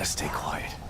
Gotta stay quiet.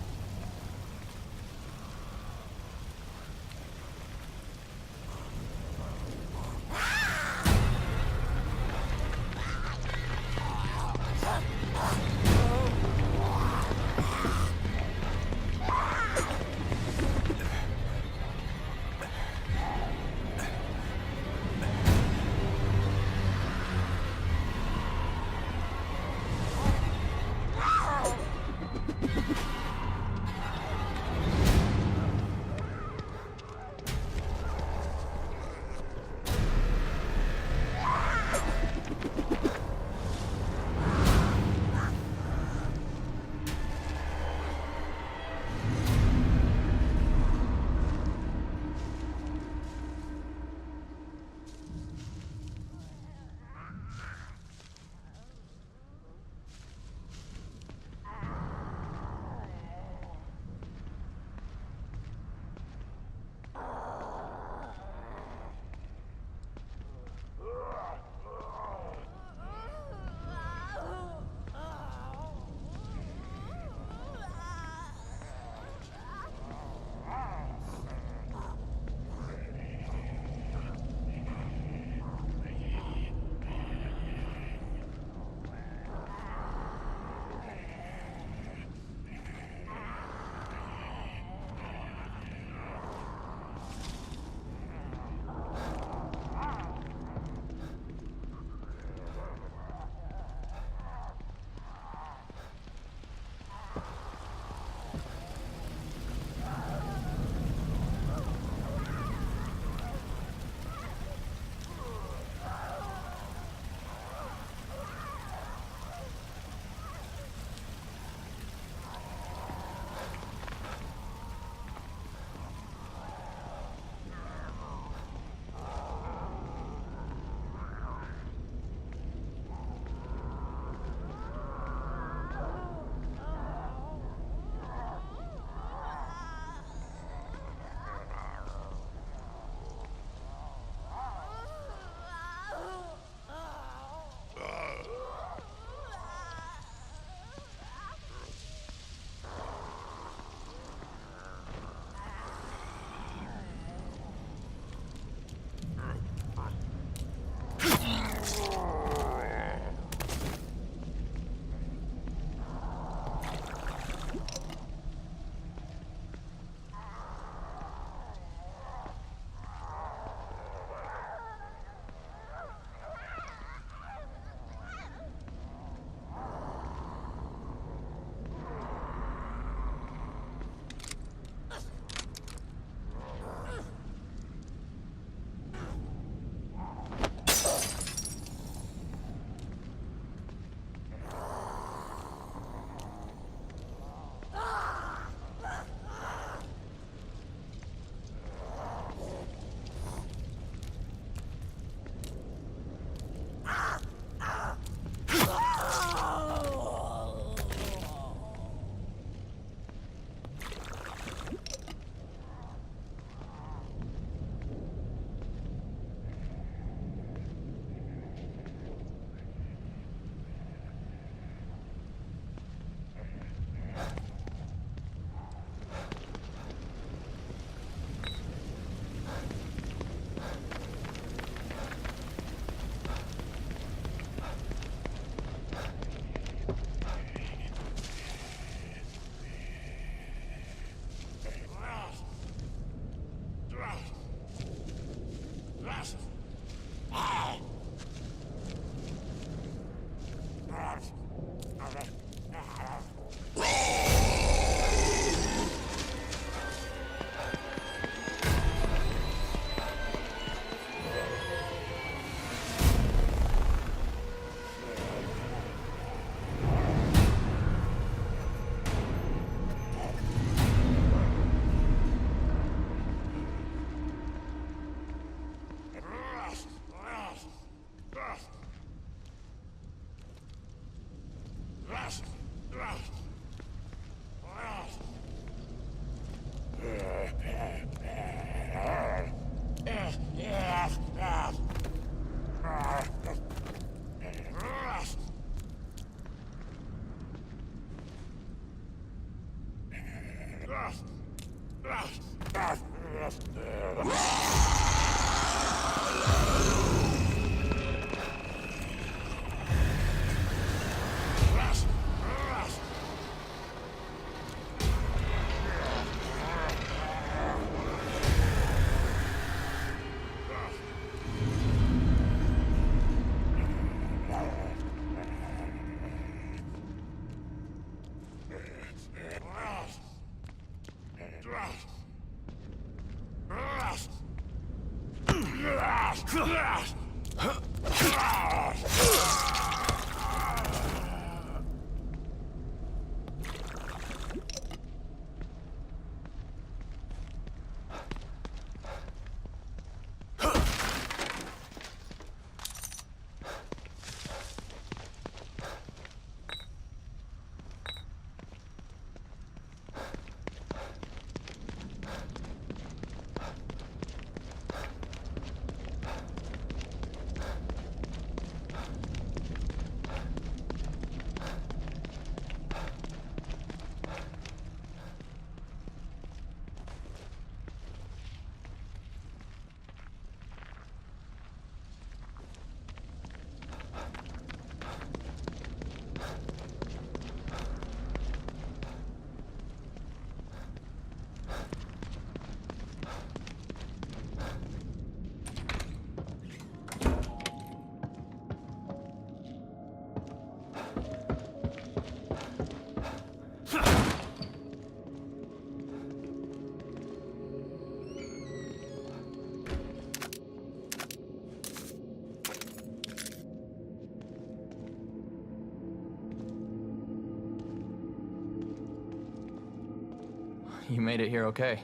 you made it here okay.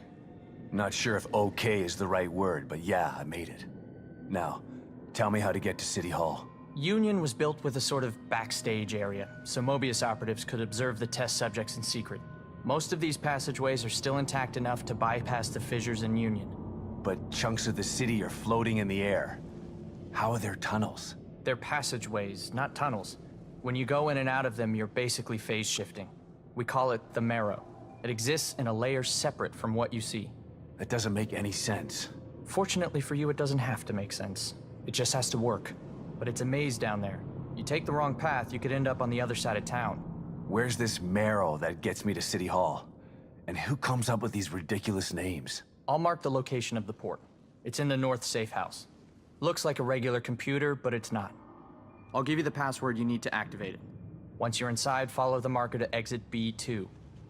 Not sure if okay is the right word, but yeah, I made it. Now, tell me how to get to City Hall. Union was built with a sort of backstage area, so Mobius operatives could observe the test subjects in secret. Most of these passageways are still intact enough to bypass the fissures in Union. But chunks of the city are floating in the air. How are there tunnels? They're passageways, not tunnels. When you go in and out of them, you're basically phase shifting. We call it the marrow. It exists in a layer separate from what you see. That doesn't make any sense. Fortunately for you, it doesn't have to make sense. It just has to work. But it's a maze down there. You take the wrong path, you could end up on the other side of town. Where's this marrow that gets me to City Hall? And who comes up with these ridiculous names? I'll mark the location of the port. It's in the north safe house. Looks like a regular computer, but it's not. I'll give you the password you need to activate it. Once you're inside, follow the marker to exit B2.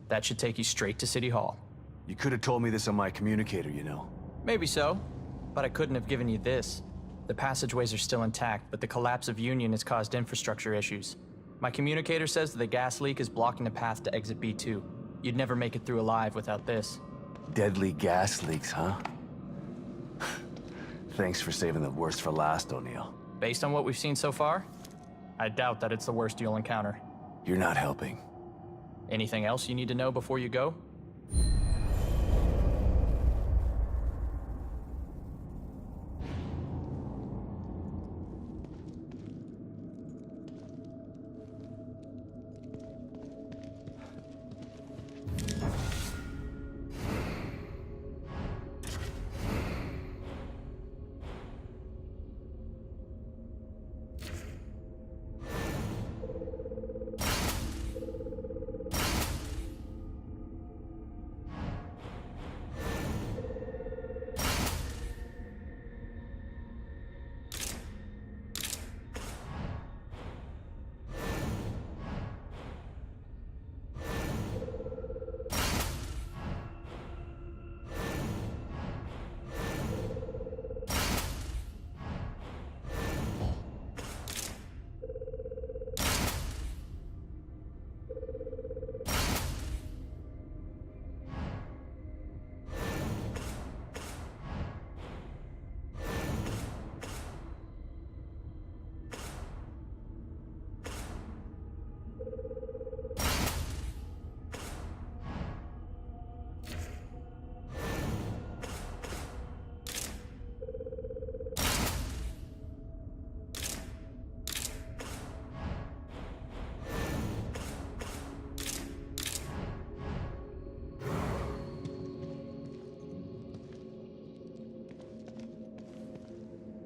That should take you straight to City Hall. You could have told me this on my communicator, you know. Maybe so, but I couldn't have given you this. The passageways are still intact, but the collapse of Union has caused infrastructure issues. My communicator says that the gas leak is blocking the path to exit B2. You'd never make it through alive without this. Deadly gas leaks, huh? Thanks for saving the worst for last, O'Neill. Based on what we've seen so far, I doubt that it's the worst you'll encounter. You're not helping. Anything else you need to know before you go?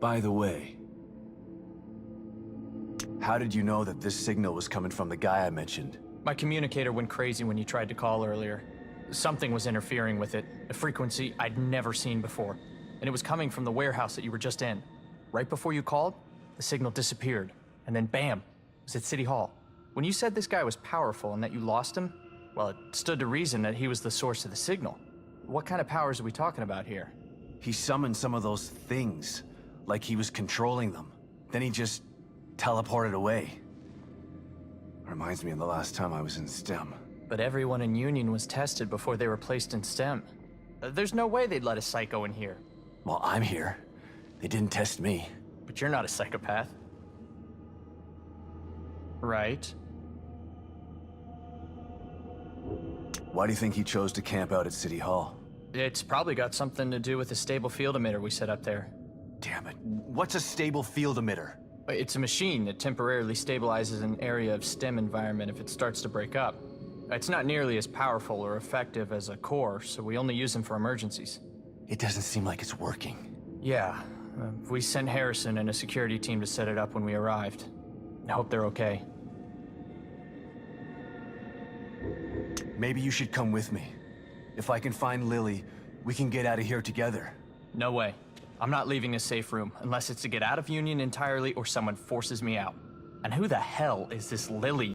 By the way, how did you know that this signal was coming from the guy I mentioned? My communicator went crazy when you tried to call earlier. Something was interfering with it, a frequency I'd never seen before. And it was coming from the warehouse that you were just in. Right before you called, the signal disappeared. And then bam, it was at City Hall. When you said this guy was powerful and that you lost him, well, it stood to reason that he was the source of the signal. What kind of powers are we talking about here? He summoned some of those things, like he was controlling them. Then he just teleported away. Reminds me of the last time I was in STEM. But everyone in Union was tested before they were placed in STEM. There's no way they'd let a psycho in here. Well, I'm here. They didn't test me. But you're not a psychopath. Right? Why do you think he chose to camp out at City Hall? It's probably got something to do with the stable field emitter we set up there. Damn it. What's a stable field emitter? It's a machine that temporarily stabilizes an area of STEM environment if it starts to break up. It's not nearly as powerful or effective as a core, so we only use them for emergencies. It doesn't seem like it's working. Yeah. We sent Harrison and a security team to set it up when we arrived. I hope they're okay. Maybe you should come with me. If I can find Lily, we can get out of here together. No way. I'm not leaving this safe room unless it's to get out of Union entirely or someone forces me out. And who the hell is this Lily?